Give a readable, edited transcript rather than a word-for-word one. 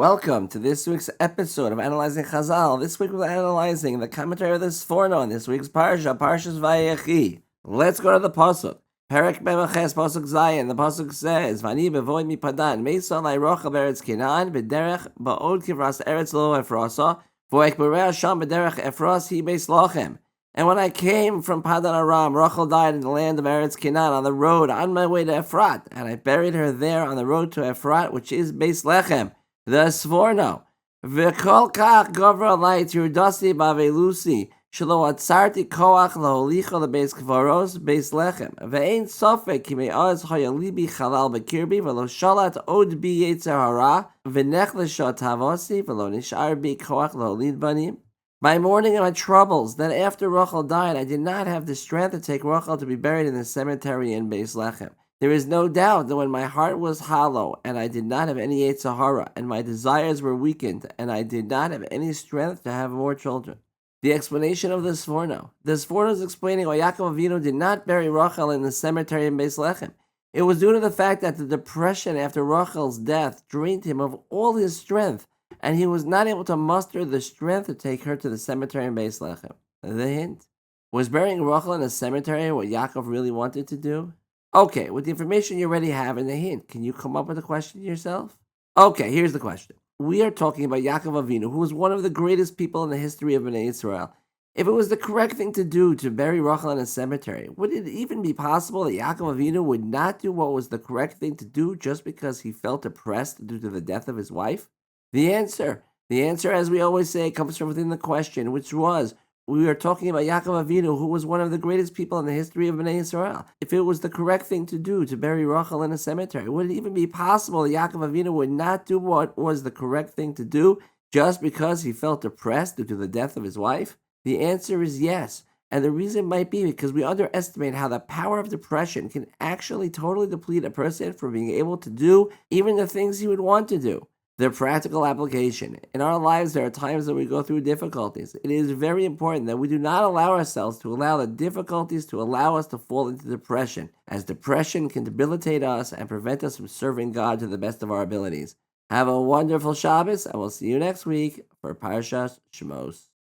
Welcome to this week's episode of Analyzing Chazal. This week we're analyzing the commentary of the Sforno on this week's Parsha, Parshas Viexi. Let's go to the Pasuk. Perek Bemeches Pasuk Zayin. The Pasuk says, Vani bevoid mi padan, meisal lai rochel beretz Kenan, bederech ba'od kivras eretz lo efrasa, voek bereach sham bederech efras hi beis lachem. And when I came from Padan Aram, Rachel died in the land of Eretz Kenan on the road on my way to Efrat, and I buried her there on the road to Efrat, which is Beis Lechem. The Sforno. V'kol kach gavra alai tirdasi ba'velusi shelo atzarti koach laholicha lebeis kvaros beis lechem. Ve'ein sofek ki me'az hayalibi chalal bekirbi v'lo shalat od bi yetzer hara v'nech l'shat havasi v'lo nishar bi koach laholid banim. My mourning and my troubles, that after Rachel died, I did not have the strength to take Rachel to be buried in the cemetery in Beis Lechem. There is no doubt that when my heart was hollow, and I did not have any Yetzer Hara, and my desires were weakened, and I did not have any strength to have more children. The explanation of the Sforno. The Sforno is explaining why Yaakov Avinu did not bury Rachel in the cemetery in Beis Lechem. It was due to the fact that the depression after Rachel's death drained him of all his strength, and he was not able to muster the strength to take her to the cemetery in Beis Lechem. The hint. Was burying Rachel in a cemetery what Yaakov really wanted to do? Okay, with the information you already have and the hint, can you come up with a question yourself? Okay, here's the question. We are talking about Yaakov Avinu, who was one of the greatest people in the history of Bnei Israel. If it was the correct thing to do to bury Rachel in a cemetery, would it even be possible that Yaakov Avinu would not do what was the correct thing to do just because he felt oppressed due to the death of his wife? The answer, as we always say, comes from within the question, which was, we are talking about Yaakov Avinu, who was one of the greatest people in the history of Bnei Israel. If it was the correct thing to do to bury Rachel in a cemetery, would it even be possible that Yaakov Avinu would not do what was the correct thing to do just because he felt depressed due to the death of his wife? The answer is yes. And the reason might be because we underestimate how the power of depression can actually totally deplete a person from being able to do even the things he would want to do. Their practical application. In our lives, there are times that we go through difficulties. It is very important that we do not allow ourselves to allow the difficulties to allow us to fall into depression, as depression can debilitate us and prevent us from serving God to the best of our abilities. Have a wonderful Shabbos, and we'll see you next week for Parshas Shemos.